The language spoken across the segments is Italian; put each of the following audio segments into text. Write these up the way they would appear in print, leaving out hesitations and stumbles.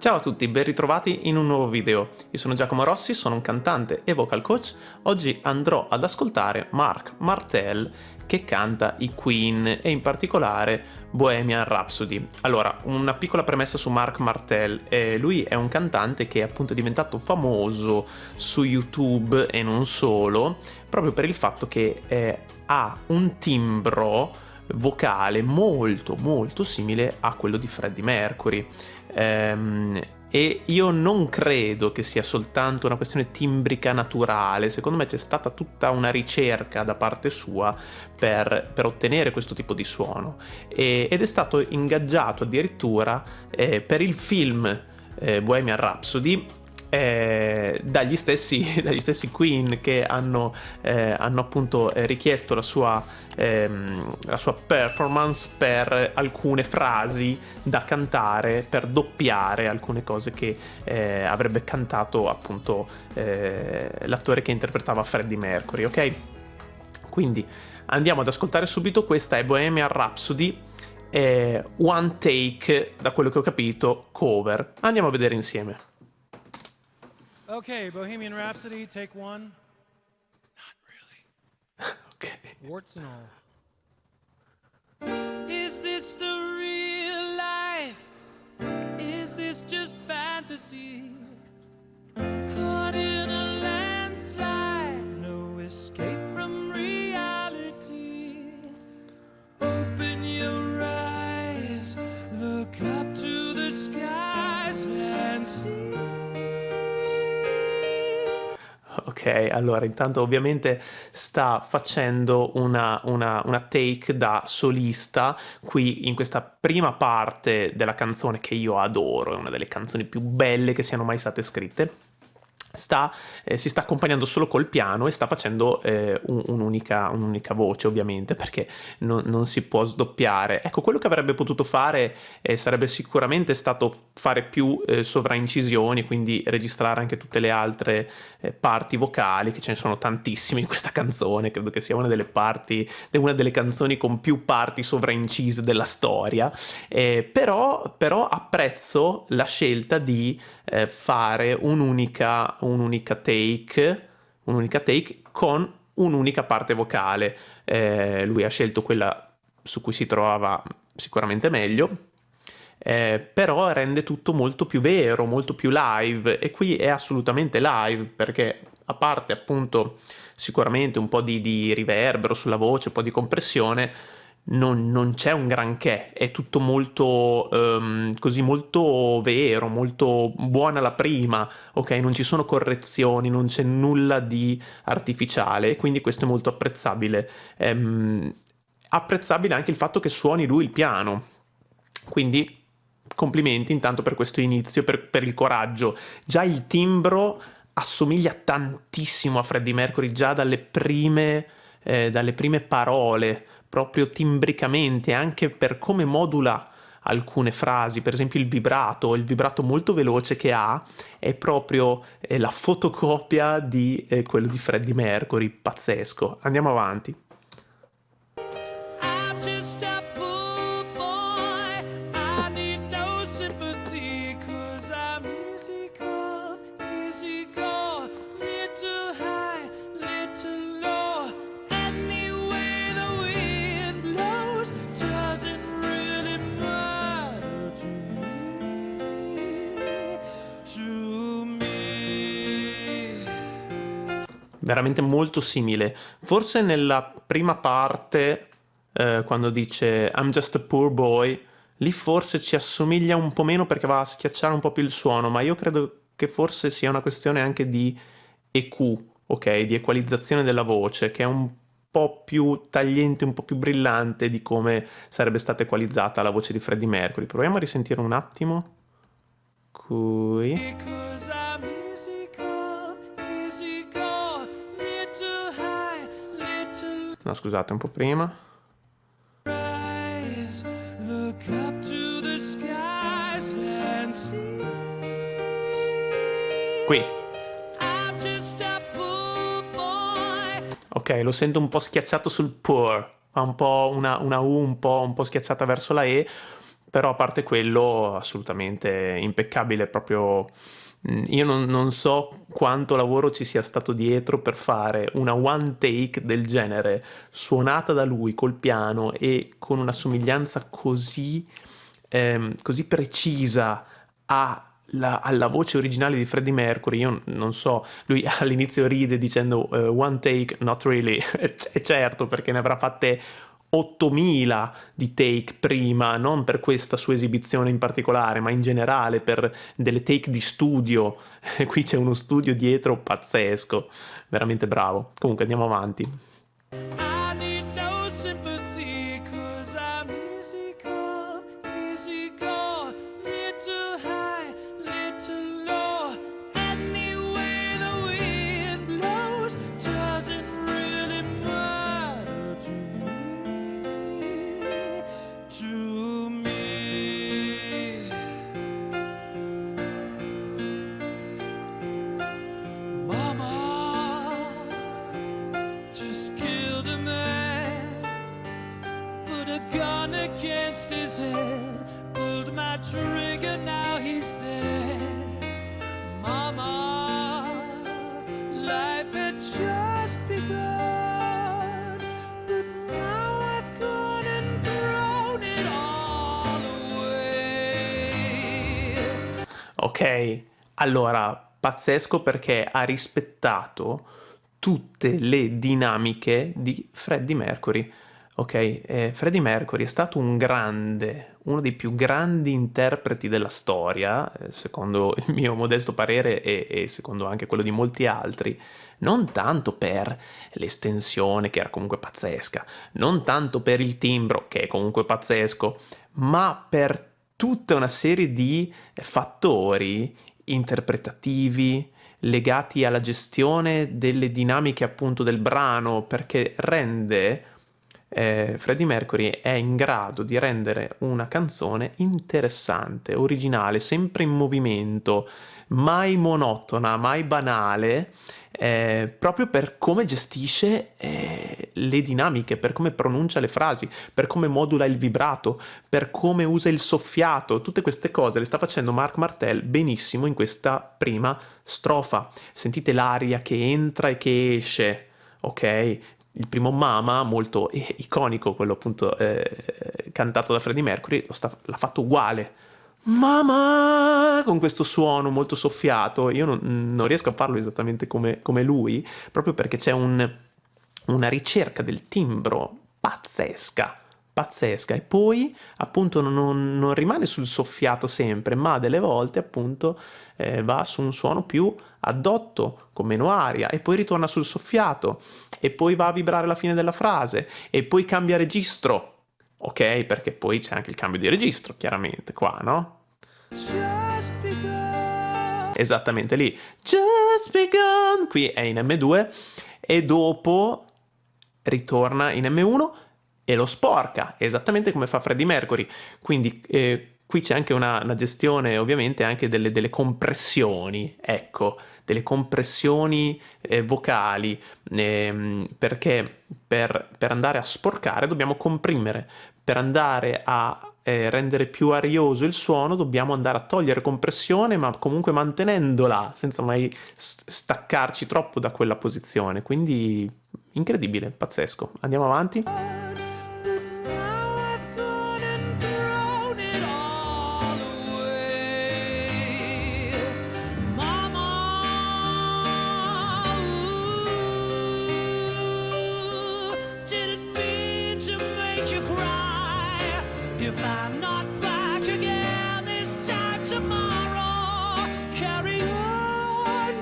Ciao a tutti, ben ritrovati in un nuovo video. Io sono Giacomo Rossi, sono un cantante e vocal coach. Oggi andrò ad ascoltare Marc Martel che canta i Queen e in particolare Bohemian Rhapsody. Allora, una piccola premessa su Marc Martel. Lui è un cantante che è appunto diventato famoso su YouTube e non solo, proprio per il fatto che ha un timbro vocale molto molto simile a quello di Freddie Mercury. E io non credo che sia soltanto una questione timbrica naturale, secondo me c'è stata tutta una ricerca da parte sua per ottenere questo tipo di suono ed è stato ingaggiato addirittura per il film Bohemian Rhapsody dagli stessi Queen che hanno appunto richiesto la sua performance per alcune frasi da cantare, per doppiare alcune cose che avrebbe cantato appunto l'attore che interpretava Freddie Mercury, ok? Quindi andiamo ad ascoltare subito. Questa è Bohemian Rhapsody, one take, da quello che ho capito, cover. Andiamo a vedere insieme. Okay, Bohemian Rhapsody, take one. Not really. Ok. Warts and all. Is this the real life? Is this just fantasy? Caught in a landslide, no escape from reality. Open your eyes, look up to the skies and see. Ok, allora intanto ovviamente sta facendo una take da solista qui in questa prima parte della canzone che io adoro, è una delle canzoni più belle che siano mai state scritte. Si sta accompagnando solo col piano e sta facendo un'unica voce, ovviamente, perché non si può sdoppiare. Ecco, quello che avrebbe potuto fare sarebbe sicuramente stato fare più sovraincisioni, quindi registrare anche tutte le altre parti vocali, che ce ne sono tantissime in questa canzone. Credo che sia una delle canzoni con più parti sovraincise della storia, però apprezzo la scelta di fare un'unica take con un'unica parte vocale. Lui ha scelto quella su cui si trovava sicuramente meglio, però rende tutto molto più vero, molto più live, e qui è assolutamente live, perché a parte appunto sicuramente un po' di riverbero sulla voce, un po' di compressione, non c'è un granché, è tutto molto così, molto vero, molto buona la prima, ok? Non ci sono correzioni, non c'è nulla di artificiale, e quindi questo è molto apprezzabile. Apprezzabile anche il fatto che suoni lui il piano, quindi complimenti intanto per questo inizio, per il coraggio. Già il timbro assomiglia tantissimo a Freddie Mercury, già dalle prime parole, proprio timbricamente, anche per come modula alcune frasi. Per esempio il vibrato molto veloce che ha è proprio la fotocopia di quello di Freddie Mercury, pazzesco. Andiamo avanti. I'm just a poor boy. I need no sympathy, 'cause I'm easy come, easy go. Little high, little low. Any way the wind blows doesn't really matter to me. To me. Veramente molto simile. Forse nella prima parte, quando dice I'm just a poor boy, lì forse ci assomiglia un po' meno perché va a schiacciare un po' più il suono, ma io credo che forse sia una questione anche di EQ, ok? Di equalizzazione della voce, che è un po' più tagliente, un po' più brillante di come sarebbe stata equalizzata la voce di Freddie Mercury. Proviamo a risentire un attimo. Qui. Because I'm easy come, easy go. Little high, little No, scusate, un po' prima. rise. Look up to the skies and see. Qui. I'm just a poor boy. Ok, lo sento un po' schiacciato sul poor, ha un po' una U un po' schiacciata verso la E, Però a parte quello, assolutamente impeccabile, proprio io non so quanto lavoro ci sia stato dietro per fare una one take del genere, suonata da lui col piano e con una somiglianza così precisa alla voce originale di Freddie Mercury. Io non so, lui all'inizio ride dicendo one take, not really, e certo, perché ne avrà fatte 8000 di take prima, non per questa sua esibizione in particolare, ma in generale per delle take di studio. Qui c'è uno studio dietro pazzesco, veramente bravo. Comunque andiamo avanti. I need no sympathy, 'cause I'm easy go, little high, little low. Any way the wind blows doesn't really matter to me. Mama just killed a man, put a gun against his head, pulled my trigger, now he's dead. Mama, life had just begun, but now I've gone and thrown it all away. Ok, allora, pazzesco perché ha rispettato tutte le dinamiche di Freddie Mercury. Ok, Freddie Mercury è stato un grande, uno dei più grandi interpreti della storia, secondo il mio modesto parere e secondo anche quello di molti altri, non tanto per l'estensione, che era comunque pazzesca, non tanto per il timbro, che è comunque pazzesco, ma per tutta una serie di fattori interpretativi legati alla gestione delle dinamiche appunto del brano, perché Freddie Mercury è in grado di rendere una canzone interessante, originale, sempre in movimento, mai monotona, mai banale, proprio per come gestisce le dinamiche, per come pronuncia le frasi, per come modula il vibrato, per come usa il soffiato. Tutte queste cose le sta facendo Marc Martel benissimo in questa prima strofa. Sentite l'aria che entra e che esce, ok? Il primo Mama, molto iconico, quello appunto cantato da Freddie Mercury, l'ha fatto uguale. Mama! Con questo suono molto soffiato. Io non riesco a farlo esattamente come lui, proprio perché c'è una ricerca del timbro pazzesca, pazzesca. E poi appunto non rimane sul soffiato sempre, ma delle volte appunto va su un suono più addotto, con meno aria, e poi ritorna sul soffiato, e poi va a vibrare la fine della frase, e poi cambia registro, ok? Perché poi c'è anche il cambio di registro, chiaramente, qua, no? Just begun. Esattamente lì. Just begun! Qui è in M2, e dopo ritorna in M1 e lo sporca, esattamente come fa Freddie Mercury. Quindi qui c'è anche una gestione ovviamente anche delle compressioni, ecco, delle compressioni vocali, perché per andare a sporcare dobbiamo comprimere, per andare a rendere più arioso il suono dobbiamo andare a togliere compressione, ma comunque mantenendola senza mai staccarci troppo da quella posizione. Quindi incredibile, pazzesco. Andiamo avanti. But now I've gone and thrown it all away. Mama, ooh, didn't mean to make you cry. If I'm not back again this time tomorrow, carry on,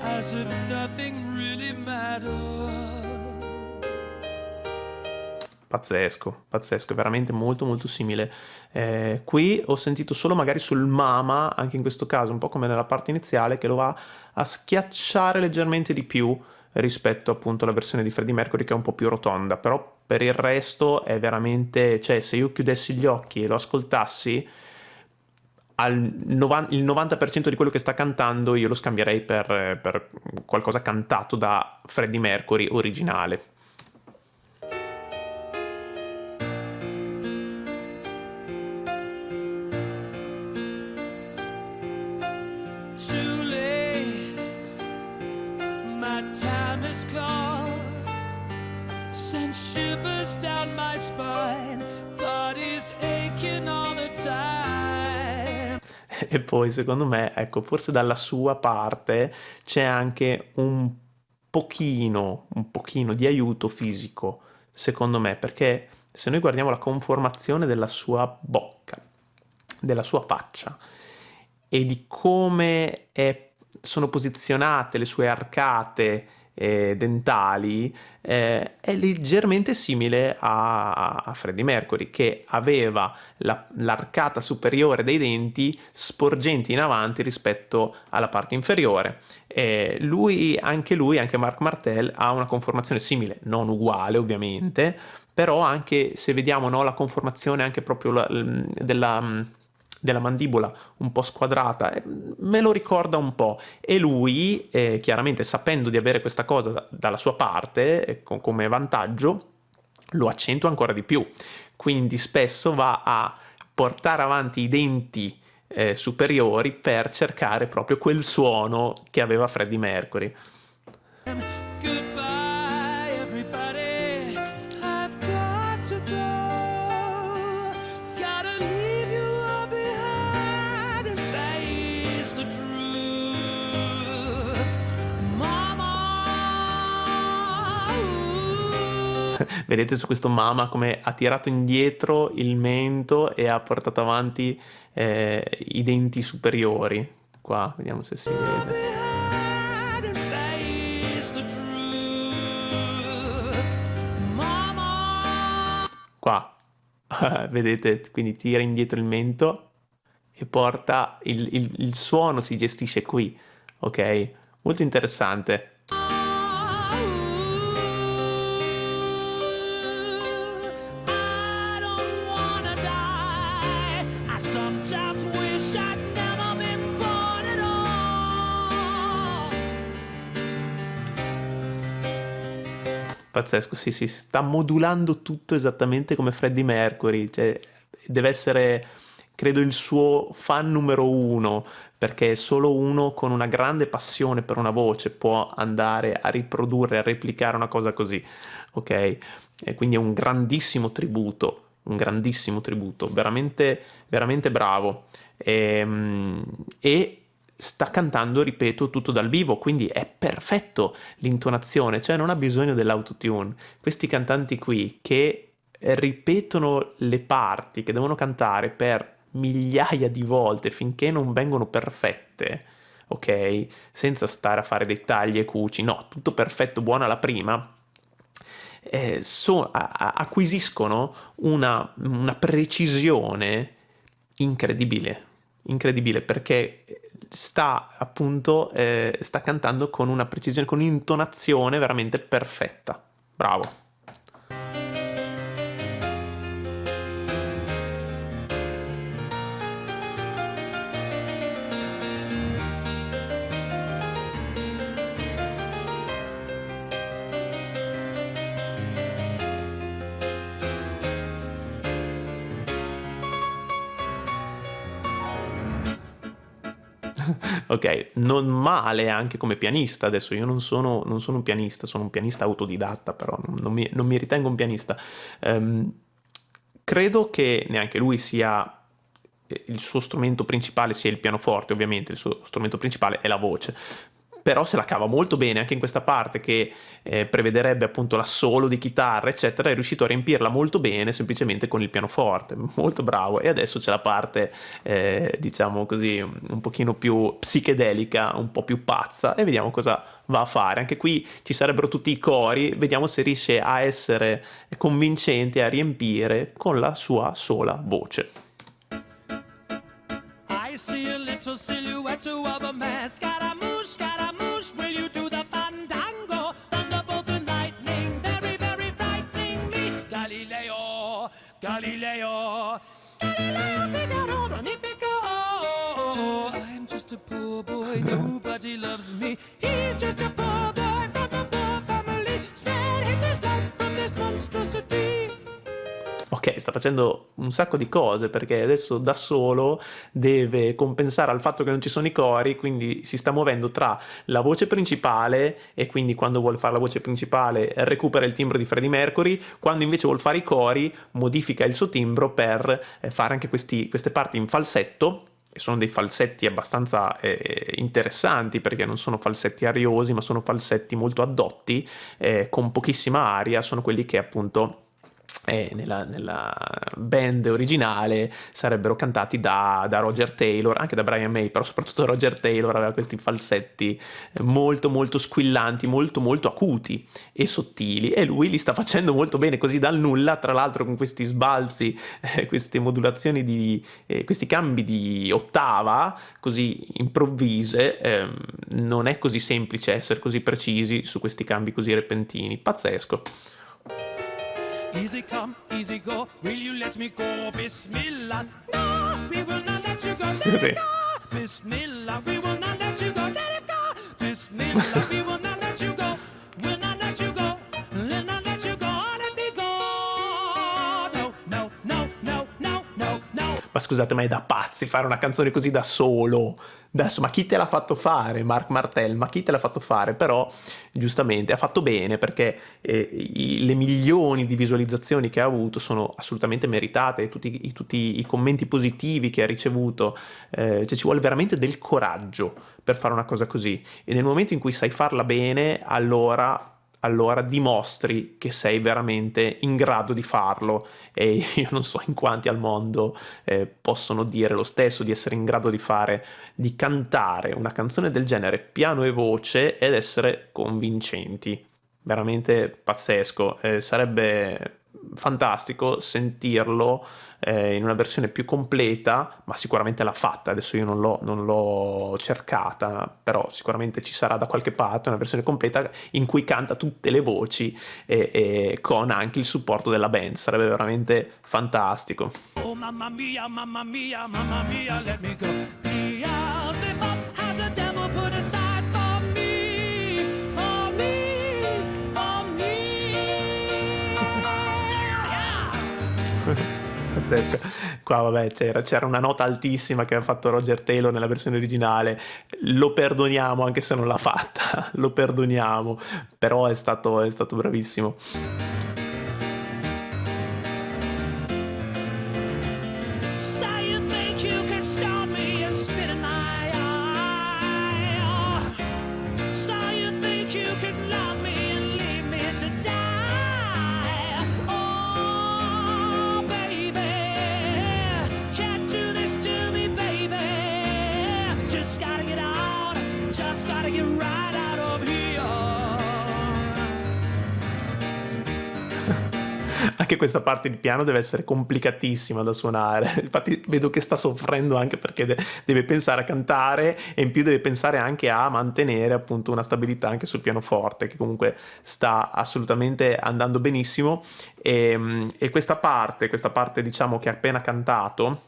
as if nothing really mattered. Pazzesco, pazzesco, è veramente molto molto simile. Qui ho sentito solo magari sul Mama, anche in questo caso, un po' come nella parte iniziale, che lo va a schiacciare leggermente di più rispetto appunto alla versione di Freddie Mercury, che è un po' più rotonda, però per il resto è veramente, cioè se io chiudessi gli occhi e lo ascoltassi, il 90% di quello che sta cantando io lo scambierei per qualcosa cantato da Freddie Mercury originale. sends shivers down my spine. Body's aching all the time. E poi secondo me, ecco, forse dalla sua parte c'è anche un pochino di aiuto fisico, secondo me, perché se noi guardiamo la conformazione della sua bocca, della sua faccia e di come sono posizionate le sue arcate dentali, è leggermente simile a Freddie Mercury, che aveva l'arcata superiore dei denti sporgenti in avanti rispetto alla parte inferiore. Anche Marc Martel ha una conformazione simile, non uguale ovviamente, però anche se vediamo, no, la conformazione anche proprio della mandibola un po' squadrata, me lo ricorda un po', e lui chiaramente, sapendo di avere questa cosa dalla sua parte come vantaggio, lo accentua ancora di più, quindi spesso va a portare avanti i denti superiori per cercare proprio quel suono che aveva Freddie Mercury. Goodbye, everybody. I've got to go. Gotta leave you all behind and face the truth. Mama. Vedete su questo Mama come ha tirato indietro il mento e ha portato avanti i denti superiori. Qua, vediamo se si vede. Behind and face the truth. Mama. Qua, vedete, quindi tira indietro il mento e porta il suono, si gestisce qui, ok? Molto interessante. I don't wanna die. I sometimes wish I'd never been born at all. Pazzesco, sì, si sta modulando tutto esattamente come Freddie Mercury, cioè deve essere, credo, il suo fan numero uno, perché solo uno con una grande passione per una voce può andare a riprodurre, a replicare una cosa così, ok? E quindi è un grandissimo tributo, veramente, veramente bravo. E sta cantando, ripeto, tutto dal vivo, quindi è perfetto l'intonazione, cioè non ha bisogno dell'autotune. Questi cantanti qui che ripetono le parti che devono cantare per migliaia di volte finché non vengono perfette, ok? Senza stare a fare dei tagli e cuci, no, tutto perfetto, buona la prima. Acquisiscono una precisione incredibile, perché sta cantando con una precisione, con un'intonazione veramente perfetta. Bravo. Ok, non male anche come pianista. Adesso io non sono un pianista, sono un pianista autodidatta, però non mi ritengo un pianista. Credo che neanche lui sia il suo strumento principale, sia il pianoforte, ovviamente il suo strumento principale è la voce, però se la cava molto bene anche in questa parte che prevederebbe appunto l'assolo di chitarra eccetera. È riuscito a riempirla molto bene semplicemente con il pianoforte, molto bravo. E adesso c'è la parte diciamo così un pochino più psichedelica, un po' più pazza, e vediamo cosa va a fare. Anche qui ci sarebbero tutti i cori, vediamo se riesce a essere convincente, a riempire con la sua sola voce. I see a little silhouette of a man. Scaramouche, will you do the fandango? Thunderbolt and lightning, very, very frightening me. Galileo, Galileo, Figaro, Magnifico. I'm just a poor boy, nobody loves me. He's just a poor boy from a poor family. Spare him his life from this monstrosity. Ok, sta facendo un sacco di cose, perché adesso da solo deve compensare al fatto che non ci sono i cori, quindi si sta muovendo tra la voce principale, e quindi quando vuole fare la voce principale recupera il timbro di Freddie Mercury, quando invece vuole fare i cori modifica il suo timbro per fare anche queste parti in falsetto, e sono dei falsetti abbastanza interessanti, perché non sono falsetti ariosi, ma sono falsetti molto addotti, con pochissima aria. Sono quelli che appunto nella band originale sarebbero cantati da Roger Taylor, anche da Brian May, però soprattutto Roger Taylor aveva questi falsetti molto molto squillanti, molto molto acuti e sottili, e lui li sta facendo molto bene così dal nulla, tra l'altro con questi sbalzi, queste modulazioni questi cambi di ottava così improvvise. Non è così semplice essere così precisi su questi cambi così repentini. Pazzesco. Easy come, easy go. Will you let me go? Bismillah. No, we will not let you go. Let Sì. it go. Bismillah, we will not let you go. Let it go. Bismillah, we will not let you go. We'll not let you go. We'll not let you go. Let me go. No, no, no, no, no, no, no. Ma scusate, ma è da pazzi fare una canzone così da solo? Adesso, ma chi te l'ha fatto fare? Marc Martel, ma chi te l'ha fatto fare? Però, giustamente, ha fatto bene, perché le milioni di visualizzazioni che ha avuto sono assolutamente meritate, e tutti i commenti positivi che ha ricevuto. Cioè, ci vuole veramente del coraggio per fare una cosa così, e nel momento in cui sai farla bene, allora dimostri che sei veramente in grado di farlo, e io non so in quanti al mondo possono dire lo stesso, di essere in grado di cantare una canzone del genere piano e voce ed essere convincenti. Veramente pazzesco. Sarebbe fantastico sentirlo in una versione più completa, ma sicuramente l'ha fatta. Adesso io non l'ho cercata, però sicuramente ci sarà da qualche parte una versione completa in cui canta tutte le voci, e con anche il supporto della band. Sarebbe veramente fantastico. Oh, mamma mia, mamma mia, mamma mia, let me go. Beelzebub has a devil put aside for me, for me, for me. Yeah. Pazzesco. Qua vabbè, c'era una nota altissima che aveva fatto Roger Taylor nella versione originale. Lo perdoniamo anche se non l'ha fatta, lo perdoniamo, però è stato bravissimo. So you think you can stop me and spit in my eye? So you think you can love me and leave me to die? Oh, baby, can't do this to me, baby. Just gotta get out, just gotta get right out of here. Anche questa parte di piano deve essere complicatissima da suonare. Infatti vedo che sta soffrendo anche perché deve pensare a cantare, e in più deve pensare anche a mantenere appunto una stabilità anche sul pianoforte, che comunque sta assolutamente andando benissimo. E questa parte diciamo che ha appena cantato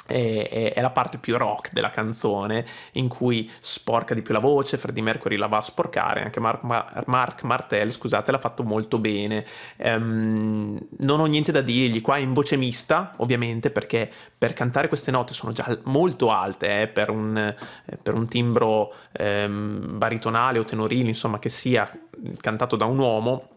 è la parte più rock della canzone, in cui sporca di più la voce. Freddie Mercury la va a sporcare, anche Marc Martel, scusate, l'ha fatto molto bene. Non ho niente da dirgli. Qua è in voce mista, ovviamente, perché per cantare queste note sono già molto alte, per un timbro baritonale o tenorino, insomma, che sia cantato da un uomo.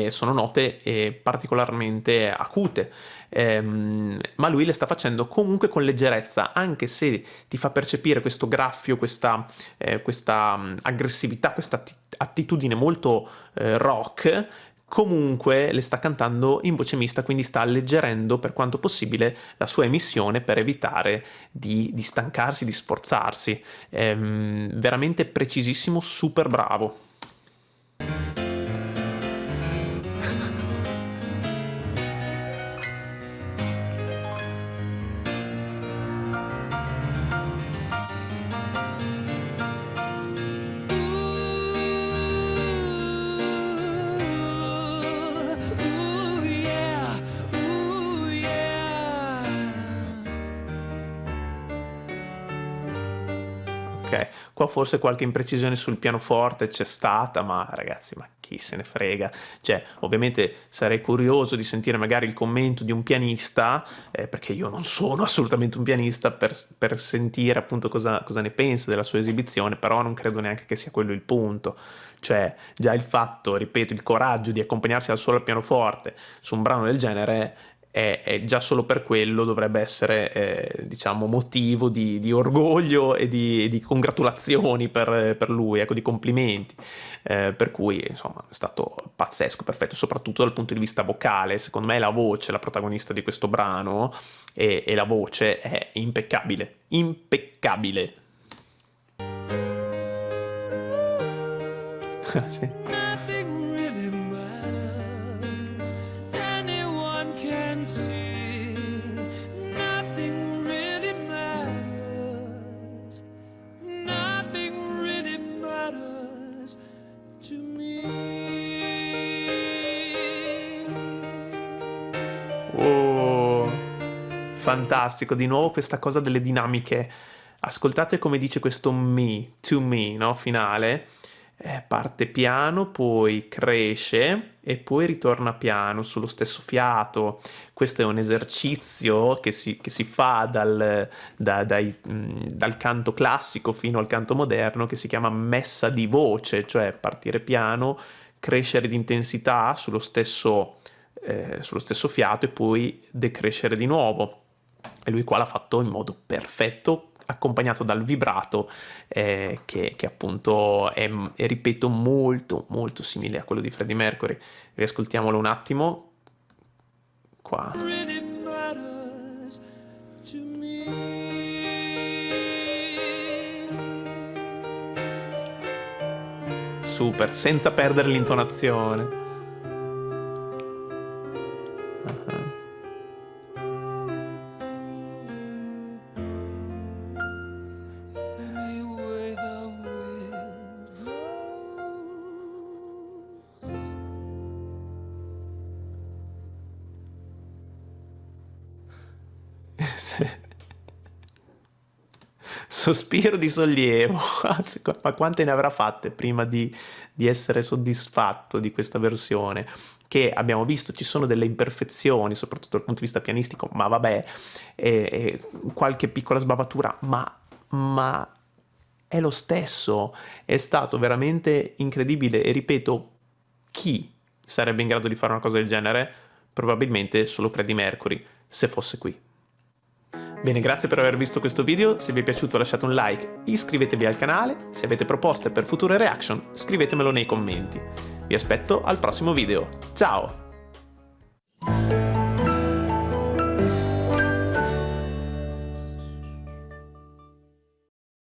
Sono note particolarmente acute, ma lui le sta facendo comunque con leggerezza, anche se ti fa percepire questo graffio, questa aggressività, questa attitudine molto rock. Comunque le sta cantando in voce mista, quindi sta alleggerendo per quanto possibile la sua emissione, per evitare di stancarsi, di sforzarsi. Veramente precisissimo, super bravo. Ooh, yeah, ooh, yeah. Ok, qua forse qualche imprecisione sul pianoforte c'è stata, ma ragazzi, ma chi se ne frega. Cioè, ovviamente sarei curioso di sentire magari il commento di un pianista, perché io non sono assolutamente un pianista, per sentire appunto cosa ne pensa della sua esibizione, però non credo neanche che sia quello il punto. Cioè, già il fatto, ripeto, il coraggio di accompagnarsi al solo al pianoforte su un brano del genere è già solo per quello dovrebbe essere, diciamo, motivo di orgoglio e di congratulazioni per lui, ecco, di complimenti. Per cui, insomma, è stato pazzesco, perfetto, soprattutto dal punto di vista vocale. Secondo me la voce, la protagonista di questo brano, e la voce è impeccabile, impeccabile. Sì. Nothing really matters. Anyone can see. Nothing really matters. Nothing really matters to me. Oh, fantastico, di nuovo questa cosa delle dinamiche. Ascoltate come dice questo me, to me, no? Finale. Parte piano, poi cresce e poi ritorna piano sullo stesso fiato. Questo è un esercizio che si fa dal canto classico fino al canto moderno, che si chiama messa di voce, cioè partire piano, crescere di intensità sullo stesso fiato e poi decrescere di nuovo. E lui qua l'ha fatto in modo perfetto, accompagnato dal vibrato, che appunto è, ripeto, molto molto simile a quello di Freddie Mercury. Riascoltiamolo un attimo qua. Really matters to me. Super, senza perdere l'intonazione. Any way the wind Sospiro di sollievo. Ma quante ne avrà fatte prima di essere soddisfatto di questa versione? Che abbiamo visto ci sono delle imperfezioni, soprattutto dal punto di vista pianistico, ma vabbè, qualche piccola sbavatura, ma è lo stesso. È stato veramente incredibile e ripeto, chi sarebbe in grado di fare una cosa del genere? Probabilmente solo Freddie Mercury, se fosse qui. Bene, grazie per aver visto questo video. Se vi è piaciuto lasciate un like, iscrivetevi al canale. Se avete proposte per future reaction, scrivetemelo nei commenti. Vi aspetto al prossimo video. Ciao!